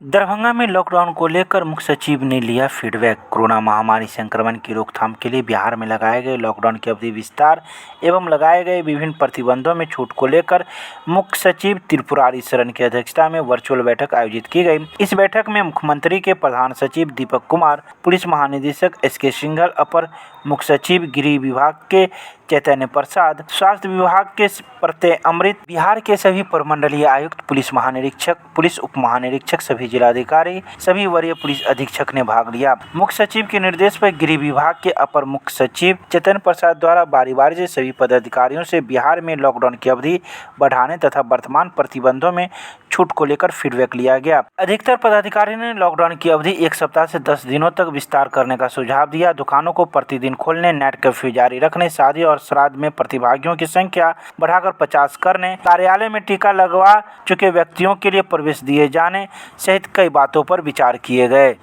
दरभंगा में लॉकडाउन को लेकर मुख्य सचिव ने लिया फीडबैक। कोरोना महामारी संक्रमण की रोकथाम के लिए बिहार में लगाए गए लॉकडाउन की अवधि विस्तार एवं लगाए गए विभिन्न प्रतिबंधों में छूट को लेकर मुख्य सचिव त्रिपुरारी शरण की अध्यक्षता में वर्चुअल बैठक आयोजित की गई। इस बैठक में मुख्यमंत्री के प्रधान सचिव दीपक कुमार, पुलिस महानिदेशक एस.के. सिंघल, अपर मुख्य सचिव गृह विभाग के चैतन्य प्रसाद, स्वास्थ्य विभाग के प्रत्यय अमृत, बिहार के सभी प्रमंडलीय आयुक्त, पुलिस महानिरीक्षक, पुलिस उप महानिरीक्षक, सभी जिलाधिकारी, सभी वरीय पुलिस अधीक्षक ने भाग लिया। मुख्य सचिव के निर्देश पर गृह विभाग के अपर मुख्य सचिव चैतन्य प्रसाद द्वारा बारी बारी से सभी पदाधिकारियों से बिहार में लॉकडाउन की अवधि बढ़ाने तथा वर्तमान प्रतिबंधों में छूट को लेकर फीडबैक लिया गया। अधिकतर पदाधिकारी ने लॉकडाउन की अवधि 1 सप्ताह से 10 दिनों तक विस्तार करने का सुझाव दिया। दुकानों को प्रतिदिन खोलने, नेट कर्फ्यू जारी रखने, शादी और श्राद्ध में प्रतिभागियों की संख्या बढ़ाकर 50 करने, कार्यालय में टीका लगवा चुके व्यक्तियों के लिए प्रवेश दिए जाने सहित कई बातों पर विचार किए गए।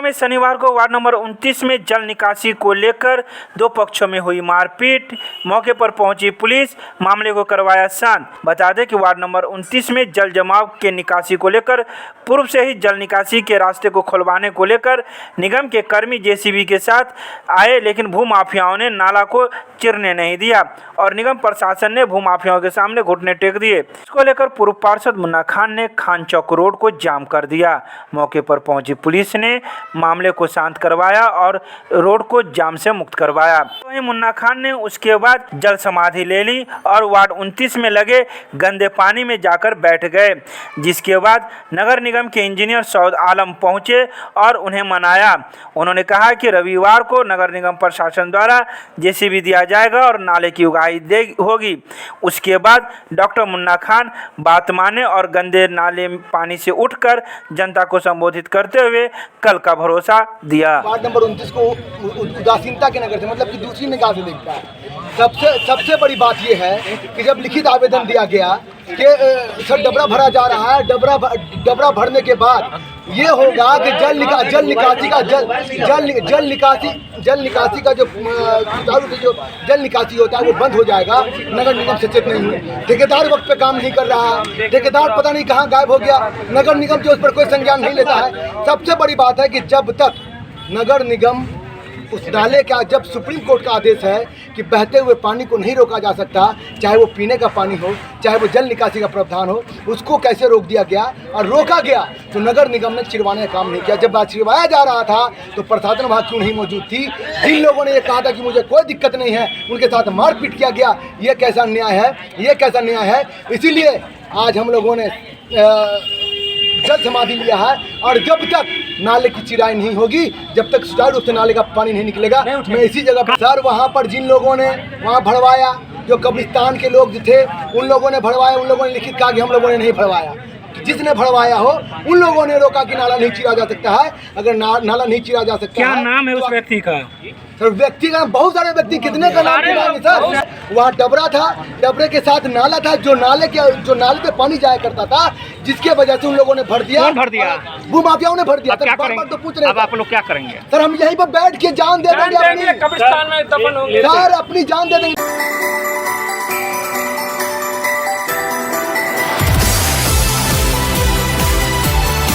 में शनिवार को वार्ड नंबर 29 में जल निकासी को लेकर 2 पक्षों में हुई मारपीट। मौके पर पहुंची पुलिस, मामले को करवाया शांत। बता दें कि वार्ड नंबर 29 में जल जमाव के निकासी को लेकर पूर्व से ही जल निकासी के रास्ते को खुलवाने को लेकर निगम के कर्मी जेसीबी के साथ आए, लेकिन भूमाफियाओं ने नाला को चिरने नहीं दिया और निगम प्रशासन ने भूमाफियाओं के सामने घुटने टेक दिए। इसको लेकर पूर्व पार्षद मुन्ना खान ने खान चौक रोड को जाम कर दिया। मौके पर पहुंची पुलिस ने मामले को शांत करवाया और रोड को जाम से मुक्त करवाया। वहीं मुन्ना खान ने उसके बाद जल समाधि ले ली और वार्ड 29 में लगे गंदे पानी में जाकर बैठ गए, जिसके बाद नगर निगम के इंजीनियर सऊद आलम पहुंचे और उन्हें मनाया। उन्होंने कहा कि रविवार को नगर निगम प्रशासन द्वारा जेसीबी दिया जाएगा और नाले की उगाही होगी। उसके बाद डॉक्टर मुन्ना खान बात माने और गंदे नाले पानी से उठकर जनता को संबोधित करते हुए कल का भरोसा दिया। वार्ड नंबर 29 को उदासीनता के नगर से, मतलब कि दूसरी निगाह से देखता है। सबसे बड़ी बात यह है कि जब लिखित आवेदन दिया गया कि सर डबरा भरा जा रहा है, डबरा भरने के बाद ये होगा कि जल निकासी का जो जल निकासी होता है वो बंद हो जाएगा। नगर निगम सचेत नहीं हुई, ठेकेदार वक्त पे काम नहीं कर रहा है, ठेकेदार पता नहीं कहाँ गायब हो गया, नगर निगम जो उस पर कोई संज्ञान नहीं लेता है। सबसे बड़ी बात है कि जब तक नगर निगम उस नाले का, जब सुप्रीम कोर्ट का आदेश है कि बहते हुए पानी को नहीं रोका जा सकता, चाहे वो पीने का पानी हो, चाहे वो जल निकासी का प्रावधान हो, उसको कैसे रोक दिया गया और रोका गया तो नगर निगम ने चिरवाने का काम नहीं किया। जब बात चिरवाया जा रहा था तो प्रशासन वहाँ क्यों नहीं मौजूद थी? जिन लोगों ने ये कहा था कि मुझे कोई दिक्कत नहीं है, उनके साथ मारपीट किया गया। ये कैसा न्याय है? ये कैसा न्याय है? इसीलिए आज हम लोगों ने जल समाधि लिया है और जब तक नाले की चिराई नहीं होगी, जब तक सुचारू रूप से नाले का पानी नहीं निकलेगा, मैं इसी जगह पर सर वहाँ पर जिन लोगों ने वहाँ भरवाया, जो कब्रिस्तान के लोग थे उन लोगों ने भरवाया, उन लोगों ने लिखित कहा कि हम लोगों ने नहीं भरवाया। जिसने भरवाया हो उन लोगों ने रोका कि नाला नहीं चिरा जा सकता है। अगर नाला नहीं चिरा जा सकता क्या नाम है उस व्यक्ति का? सर व्यक्ति का बहुत सारे व्यक्ति, कितने का नाम गिनाएंगे सर? वहाँ डबरा था, डबरे के साथ नाला था, जो नाले पे पानी जाया करता था, जिसके वजह से उन लोगों ने भर दिया। कौन भर दिया? भूमाफियाओं ने भर दिया। क्या करेंगे? तो पूछ रहे अब आप लोग क्या करेंगे? सर हम यहीं पर बैठ के जान दे देंगे, कब्रिस्तान में दफन होंगे सर, अपनी जान दे देंगे।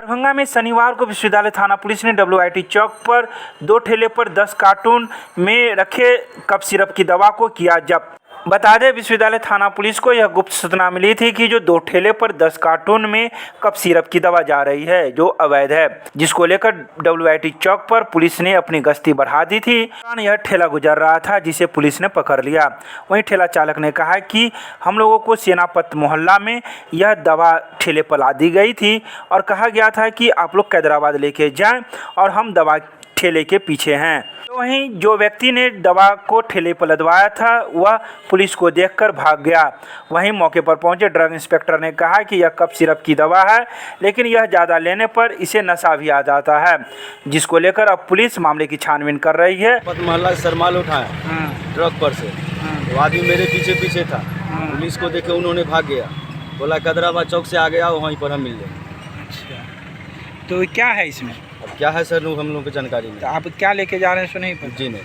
दरभंगा में शनिवार को विश्वविद्यालय थाना पुलिस ने WIT चौक पर 2 ठेले पर 10 कार्टून में रखे कफ सिरप की दवा को किया जब्त। बता दें विश्वविद्यालय थाना पुलिस को यह गुप्त सूचना मिली थी कि जो 2 ठेले पर 10 कार्टून में कफ सिरप की दवा जा रही है जो अवैध है, जिसको लेकर WIT चौक पर पुलिस ने अपनी गश्ती बढ़ा दी थी। यह ठेला गुजर रहा था जिसे पुलिस ने पकड़ लिया। वहीं ठेला चालक ने कहा कि हम लोगों को सेनापत मोहल्ला में यह दवा ठेले पर ला दी गई थी और कहा गया था कि आप लोग कैदराबाद लेके जाएं और हम दवा ठेले के पीछे हैं। तो वहीं जो व्यक्ति ने दवा को ठेले पर लदवाया था वह पुलिस को देखकर भाग गया। वहीं मौके पर पहुंचे ड्रग इंस्पेक्टर ने कहा कि यह कफ सिरप की दवा है, लेकिन यह ज़्यादा लेने पर इसे नशा भी आ जाता है, जिसको लेकर अब पुलिस मामले की छानबीन कर रही है। मोहल्ला से सरमाल उठाया ट्रक पर से, तो आदमी मेरे पीछे था। पुलिस को देखे उन्होंने भाग गया, बोला कैदराबाद चौक से आ गया, वहीं पर हम मिल गए। अच्छा, तो क्या है इसमें? अब क्या है सर, हम लोग की जानकारी में। तो आप क्या लेके जा रहे हैं सुनिए? जी नहीं,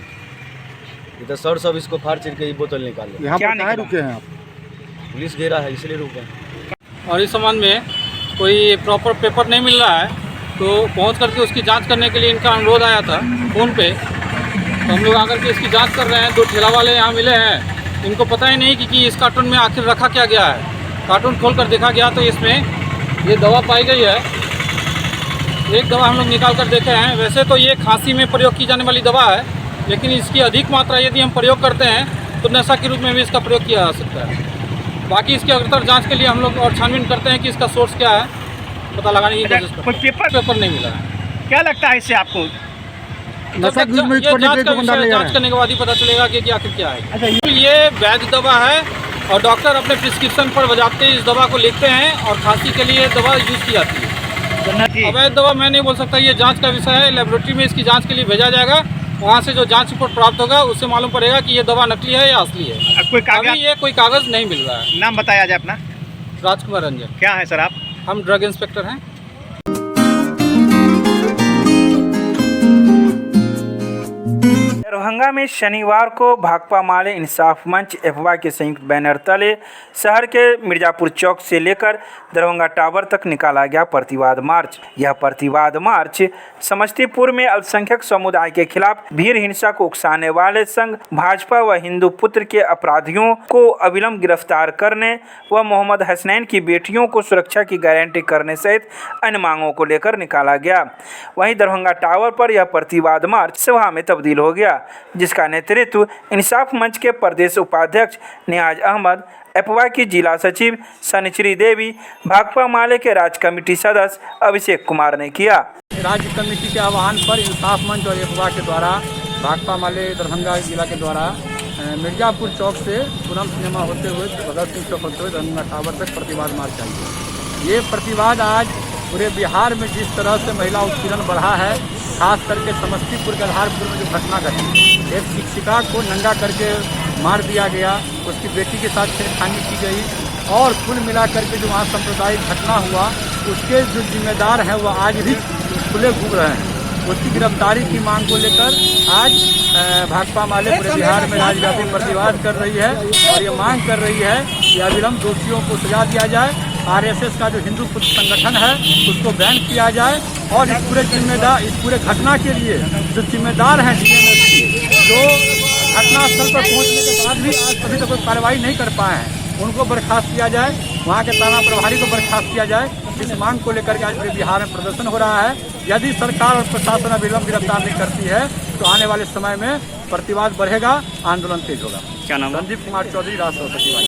इधर सर सब इसको फाड़ चिर के बोतल निकाले। यहाँ पर रुके हैं आप? पुलिस घेरा है इसलिए रुके। और इस संबंध में कोई प्रॉपर पेपर नहीं मिल रहा है, तो पहुंच करके उसकी जांच करने के लिए इनका अनुरोध आया था फ़ोन पे। तो हम लोग आकर के इसकी जांच कर रहे हैं। 2 ठेला वाले यहाँ मिले हैं, इनको पता ही नहीं कि इस कार्टून में आखिर रखा क्या गया है। कार्टून खोल कर देखा गया तो इसमें ये दवा पाई गई है। एक दवा हम लोग निकाल कर देखे हैं। वैसे तो ये खांसी में प्रयोग की जाने वाली दवा है, लेकिन इसकी अधिक मात्रा यदि हम प्रयोग करते हैं तो नशा के रूप में भी इसका प्रयोग किया जा सकता है। बाकी इसकी अग्रतर जांच के लिए हम लोग और छानबीन करते हैं कि इसका सोर्स क्या है, पता लगाने की कोशिश करते कोई हैं। पेपर नहीं मिला है। है क्या लगता है इससे आपको? जांच करने के बाद ही पता चलेगा कि आखिर क्या है। ये वैध दवा है और डॉक्टर अपने प्रिस्क्रिप्शन पर बजाते इस दवा को लिखते हैं और खांसी के लिए दवा यूज़ की जाती है। अवैध दवा मैं नहीं बोल सकता, ये जांच का विषय है। लेबोरेटरी में इसकी जांच के लिए भेजा जाएगा। वहाँ से जो जांच रिपोर्ट प्राप्त होगा उससे मालूम पड़ेगा कि ये दवा नकली है या असली है। कोई कागज? अभी ये कोई कागज़ नहीं मिल रहा है। नाम बताया जाए अपना। राजकुमार रंजन। क्या है सर आप? हम ड्रग इंस्पेक्टर हैं। दरभंगा में शनिवार को भाकपा माले इंसाफ मंच अफवाह के संयुक्त बैनर तले शहर के मिर्जापुर चौक से लेकर दरभंगा टावर तक निकाला गया प्रतिवाद मार्च। यह प्रतिवाद मार्च समस्तीपुर में अल्पसंख्यक समुदाय के खिलाफ भीड़ हिंसा को उकसाने वाले संघ भाजपा व हिंदू पुत्र के अपराधियों को अविलंब गिरफ्तार करने व मोहम्मद हसनैन की बेटियों को सुरक्षा की गारंटी करने सहित अन्य मांगों को लेकर निकाला गया। वहीं दरभंगा टावर पर यह प्रतिवाद मार्च सभा में तब्दील हो गया, जिसका नेतृत्व इंसाफ मंच के प्रदेश उपाध्यक्ष नियाज अहमद, अफवाह की जिला सचिव सनिचरी देवी, भाकपा माले के राज्य कमेटी सदस्य अभिषेक कुमार ने किया। राज्य कमेटी के आह्वान पर इंसाफ मंच और अफवाह के द्वारा भाकपा माले दरभंगा जिला के द्वारा मिर्जापुर चौक से पूनम सिनेमा होते हुए भगत सिंह चौक होते हुए दरभंगा टावर तक प्रतिवाद मार्च आई। ये प्रतिवाद आज पूरे बिहार में जिस तरह से महिला उत्पीड़न बढ़ा है, खास करके समस्तीपुर के आधारपुर में जो घटना घटी, एक शिक्षिका को नंगा करके मार दिया गया, उसकी बेटी के साथ छेड़खानी की गई और कुल मिलाकर के जो वहाँ सांप्रदायिक घटना हुआ उसके जो जिम्मेदार हैं वो आज भी खुले घूम रहे हैं। उसकी गिरफ्तारी की मांग को लेकर आज भाकपा माले पूरे बिहार में राज्यव्यापी प्रतिवाद कर रही है और ये मांग कर रही है कि अविलंब दोषियों को सजा दिया जाए। आरएसएस का जो हिंदू पुत्र संगठन है उसको बैन किया जाए और इस पूरे घटना के लिए जो जिम्मेदार हैं डीएमएसपी, जो घटनास्थल पर पहुंचने के बाद भी आज अभी तक कोई कार्रवाई नहीं कर पाए हैं, उनको बर्खास्त किया जाए। वहाँ के थाना प्रभारी को बर्खास्त किया जाए। इस मांग को लेकर के आज पूरे बिहार में प्रदर्शन हो रहा है। यदि सरकार और प्रशासन अविलंब गिरफ्तार नहीं करती है तो आने वाले समय में प्रतिवाद बढ़ेगा, आंदोलन तेज होगा। क्या नाम? संदीप कुमार चौधरी, राष्ट्रीय सचिव।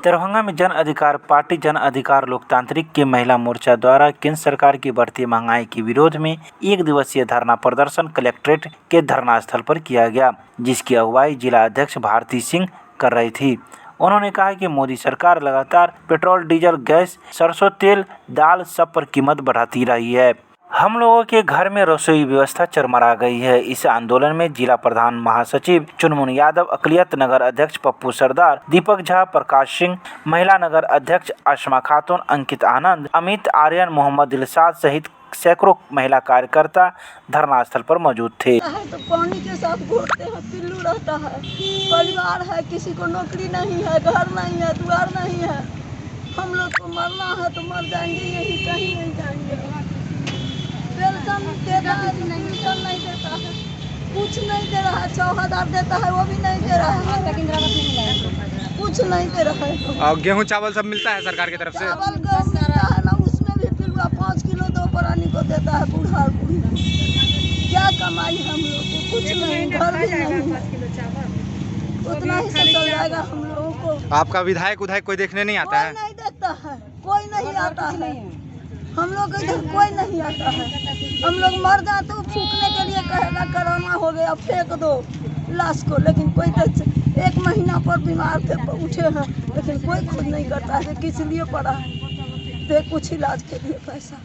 दरभंगा में जन अधिकार पार्टी जन अधिकार लोकतांत्रिक के महिला मोर्चा द्वारा केंद्र सरकार की बढ़ती महंगाई के विरोध में 1 दिवसीय धरना प्रदर्शन कलेक्ट्रेट के धरना स्थल पर किया गया, जिसकी अगुवाई जिला अध्यक्ष भारती सिंह कर रही थी। उन्होंने कहा कि मोदी सरकार लगातार पेट्रोल, डीजल, गैस, सरसों तेल, दाल सब पर कीमत बढ़ाती रही है। हम लोगों के घर में रसोई व्यवस्था चरमरा गई है। इस आंदोलन में जिला प्रधान महासचिव चुनमुन यादव, अकलियत नगर अध्यक्ष पप्पू सरदार, दीपक झा, प्रकाश सिंह, महिला नगर अध्यक्ष आसमा खातून, अंकित आनंद, अमित आर्यन, मोहम्मद दिलशाद सहित सैकड़ों महिला कार्यकर्ता धरना स्थल पर मौजूद थे। तो पानी के साथ घूरते हैं, पिल्लू रहता है, परिवार है, किसी को नौकरी नहीं है, घर नहीं है, द्वार नहीं है। हम लोग को मरना है तो मर जाएंगे, यही कहीं नहीं जाएंगे। पेंशन देता है, पेंशन नहीं देता है, कुछ नहीं दे रहा है। 6000 देता है वो भी नहीं दे रहा है, कुछ नहीं दे रहा है। और गेहूँ चावल सब मिलता है सरकार की तरफ से? चावल गेहूँ मिलता है ना, उसमें भी पिलुआ 5 किलो दो प्राणी को देता है, बूढ़ा और बूढ़ी को। क्या कमाई हम लोग को? कुछ नहीं, घर भी नहीं, उतना ही से चल जाएगा हम लोगों को। आपका विधायक कोई देखने नहीं आता है? कोई नहीं देखता है, कोई नहीं आता है। हम लोग इधर कोई नहीं आता है। हम लोग मर जाए तो फूकने के लिए कहेगा कोरोना हो गया, फेंक दो लाश को, लेकिन कोई 1 महीना पर बीमार थे उठे हैं, लेकिन कोई खुद नहीं करता है। किस लिए पड़ा है? दे कुछ इलाज के लिए पैसा।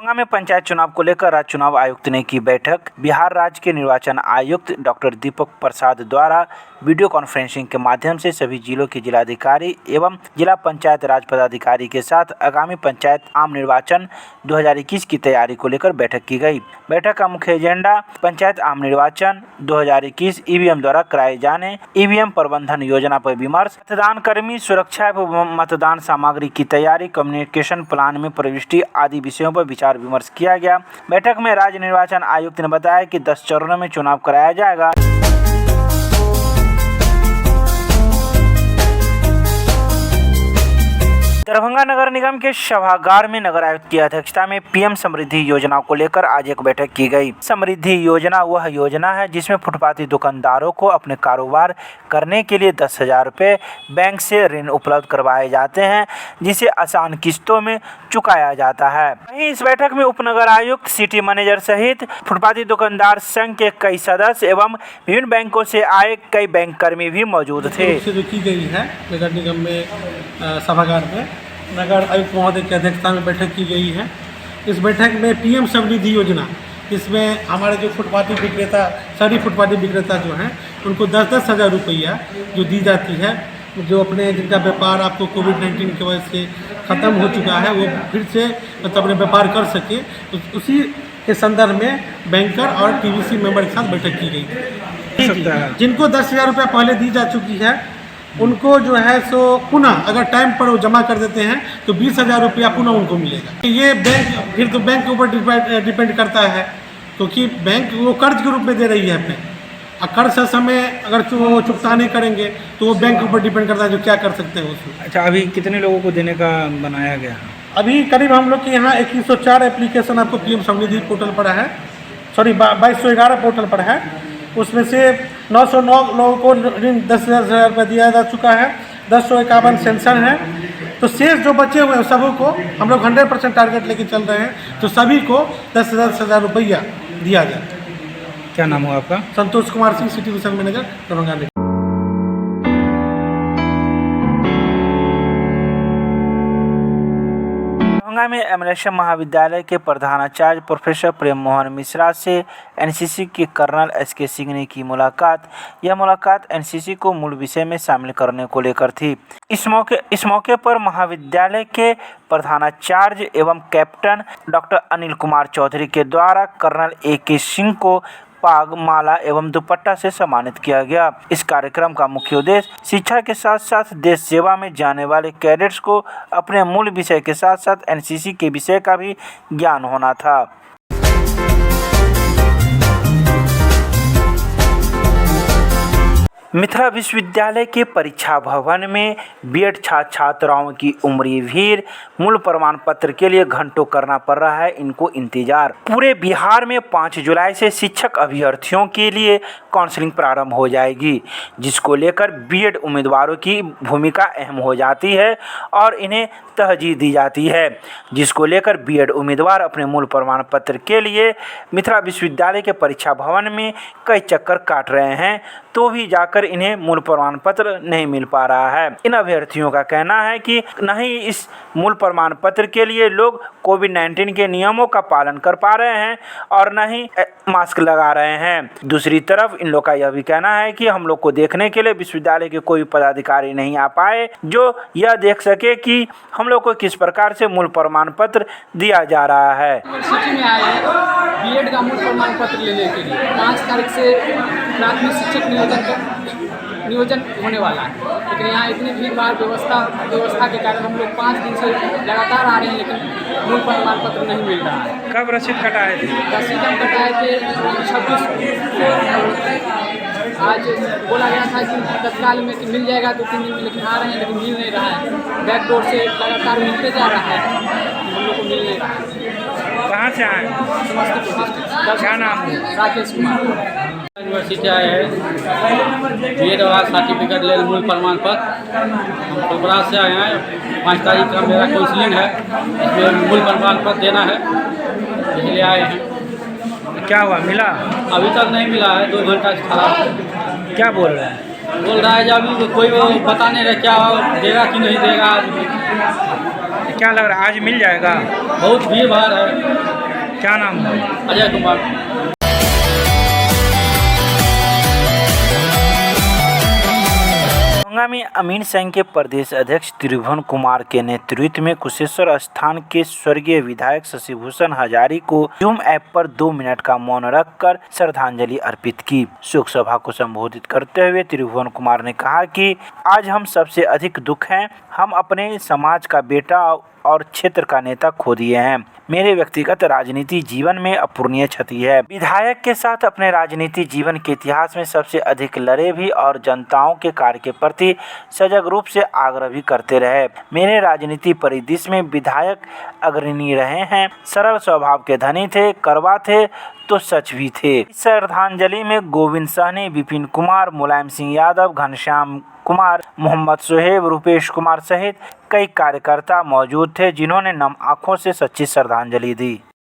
दरभंगा में पंचायत चुनाव को लेकर राज्य चुनाव आयुक्त ने की बैठक। बिहार राज्य के निर्वाचन आयुक्त डॉक्टर दीपक प्रसाद द्वारा वीडियो कॉन्फ्रेंसिंग के माध्यम से सभी जिलों के जिलाधिकारी एवं जिला पंचायत राज पदाधिकारी के साथ आगामी पंचायत आम निर्वाचन 2021 की तैयारी को लेकर बैठक की गई। बैठक का मुख्य एजेंडा पंचायत आम निर्वाचन 2021 ईवीएम द्वारा कराए जाने ईवीएम प्रबंधन योजना पर विमर्श, मतदान कर्मी सुरक्षा एवं मतदान सामग्री की तैयारी, कम्युनिकेशन प्लान में प्रविष्टि आदि विषयों पर विचार विमर्श किया गया। बैठक में राज्य निर्वाचन आयुक्त ने बताया कि 10 चरणों में चुनाव कराया जाएगा। दरभंगा नगर निगम के सभागार में नगर आयुक्त की अध्यक्षता में पीएम समृद्धि योजना को लेकर आज एक बैठक की गई। समृद्धि योजना वह योजना है जिसमें फुटपाथी दुकानदारों को अपने कारोबार करने के लिए 10,000 रुपये बैंक से ऋण उपलब्ध करवाए जाते हैं, जिसे आसान किस्तों में चुकाया जाता है। वहीं इस बैठक में उपनगर आयुक्त, सिटी मैनेजर सहित फुटपाथी दुकानदार संघ के कई सदस्य एवं विभिन्न बैंकों से आए कई बैंक कर्मी भी मौजूद थे। की गई है नगर निगम में सभागार में नगर आयुक्त महोदय की अध्यक्षता में बैठक की गई है। इस बैठक में पीएम समृद्धि योजना, इसमें हमारे जो फुटपाथी विक्रेता, सारी फुटपाथी विक्रेता जो हैं उनको 10-10 हज़ार रुपया जो दी जाती है, जो अपने जिनका व्यापार आपको कोविड-19 की वजह से ख़त्म हो चुका है, वो फिर से मतलब अपने व्यापार कर सके, तो उसी के संदर्भ में बैंकर और टीवीसी मेंबर के साथ बैठक की गई थी। जिनको 10,000 रुपया पहले दी जा चुकी है उनको जो है सो पुनः अगर टाइम पर वो जमा कर देते हैं तो 20,000 रुपया पुनः उनको मिलेगा। ये बैंक फिर तो बैंक के ऊपर डिपेंड करता है, क्योंकि बैंक वो कर्ज के रूप में दे रही है हमें, और कर्ज से समय अगर वो चुकता नहीं करेंगे तो वो बैंक के ऊपर डिपेंड करता है जो क्या कर सकते हैं उसमें। अच्छा, अभी कितने लोगों को देने का बनाया गया? अभी करीब हम लोग के यहाँ 2104 एप्लीकेशन आपको पीएम समृद्धि पोर्टल पर है, 2211 पोर्टल पर है। उसमें से 909 लोगों को ऋण 10,000 रुपये दिया जा चुका है, 1051 सेंशन है। तो शेष जो बचे हुए हैं सबों को हम लोग 100% टारगेट लेके चल रहे हैं, तो सभी को 10,000 रुपया दिया जाए। क्या नाम हुआ आपका? Santosh Kumar Singh, city vision manager, Darbhanga. Darbhanga में एमएलएसएम महाविद्यालय के प्रधानाचार्य प्रोफेसर प्रेम मोहन मिश्रा से एनसीसी के कर्नल एसके सिंह ने की मुलाकात। यह मुलाकात एनसीसी को मूल विषय में शामिल करने को लेकर थी। इस मौके पर महाविद्यालय के प्रधानाचार्य एवं कैप्टन डॉक्टर अनिल कुमार चौधरी के द्वारा कर्नल AK सिंह को पाग, माला एवं दुपट्टा से सम्मानित किया गया। इस कार्यक्रम का मुख्य उद्देश्य शिक्षा के साथ साथ देश सेवा में जाने वाले कैडेट्स को अपने मूल विषय के साथ साथ एनसीसी के विषय का भी ज्ञान होना था। मिथिला विश्वविद्यालय के परीक्षा भवन में बीएड छात्राओं की उमड़ी भीड़। मूल प्रमाण पत्र के लिए घंटों करना पड़ रहा है इनको इंतजार। पूरे बिहार में 5 जुलाई से शिक्षक अभ्यर्थियों के लिए काउंसलिंग प्रारंभ हो जाएगी, जिसको लेकर बीएड उम्मीदवारों की भूमिका अहम हो जाती है और इन्हें तरजीह दी जाती है, जिसको लेकर बीएड उम्मीदवार अपने मूल प्रमाण पत्र के लिए मिथिला विश्वविद्यालय के परीक्षा भवन में कई चक्कर काट रहे हैं, तो भी जाकर इन्हें मूल प्रमाण पत्र नहीं मिल पा रहा है। इन अभ्यर्थियों का कहना है कि न ही इस मूल प्रमाण पत्र के लिए लोग कोविड-19 के नियमों का पालन कर पा रहे हैं और न ही मास्क लगा रहे हैं। दूसरी तरफ इन लोग का यह भी कहना है कि हम लोग को देखने के लिए विश्वविद्यालय के कोई पदाधिकारी नहीं आ पाए जो यह देख सके कि हम लोग को किस प्रकार से मूल प्रमाण पत्र दिया जा रहा है। सिटी में आए हैं बीएड का मूल प्रमाण पत्र लेने के लिए। 5 तारीख से प्राथमिक शिक्षक नियोजन होने वाला है, लेकिन यहाँ इतनी भीड़ भाड़ व्यवस्था के कारण हम लोग 5 दिन से लगातार आ रहे हैं, लेकिन मूल प्रमाण पत्र नहीं मिल रहा है। कब रसीद कटाए थे? रसीद हम कटाए थे 26 को। आज बोला गया था कि तत्काल में कि मिल जाएगा 2-3 दिन में, लेकिन आ रहे हैं लेकिन मिल नहीं रहा है। बैकडोर से लगातार मिलते जा रहा है, हम लोग को मिल नहीं रहा है। कहाँ से आए? समस्तीपुर डिस्ट्रिक्ट। क्या नाम है? राकेश कुमार। यूनिवर्सिटी आए हैं बीएड वाला सर्टिफिकेट ले मूल प्रमाण पत्र। हम फुलपरास से आए हैं। 5 तारीख का मेरा काउंसलिंग है, इसमें मूल प्रमाण पत्र देना है, इसलिए आए हैं। क्या हुआ, मिला? अभी तक नहीं मिला है, 2 घंटा से खड़ा है। क्या बोल रहे हैं? बोल रहा है जब अभी कोई वो बता नहीं रहा क्या देगा कि नहीं देगा। क्या लग रहा है आज मिल जाएगा? बहुत भीड़ भाड़ है। क्या नाम है? अजय कुमार। दरभंगा में अमीन संघ के प्रदेश अध्यक्ष त्रिभुवन कुमार के नेतृत्व में कुशेश्वर स्थान के स्वर्गीय विधायक शशिभूषण हजारी को जूम ऐप पर 2 मिनट का मौन रखकर श्रद्धांजलि अर्पित की। शोक सभा को संबोधित करते हुए त्रिभुवन कुमार ने कहा कि आज हम सबसे अधिक दुख हैं, हम अपने समाज का बेटा और क्षेत्र का नेता खो दिए हैं। मेरे व्यक्तिगत राजनीति जीवन में अपूरणीय क्षति है। विधायक के साथ अपने राजनीति जीवन के इतिहास में सबसे अधिक लड़े भी और जनताओं के कार्य के प्रति सजग रूप से आग्रह भी करते रहे। मेरे राजनीति परिदृश्य में विधायक अग्रणी रहे हैं, सरल स्वभाव के धनी थे, कड़वा थे तो सच भी थे। इस श्रद्धांजलि में गोविंद सहनी, विपिन कुमार, मुलायम सिंह यादव, घनश्याम कुमार, मोहम्मद सोहेब, रूपेश कुमार सहित कई कार्यकर्ता मौजूद थे जिन्होंने नम आंखों से सच्ची श्रद्धांजलि दी।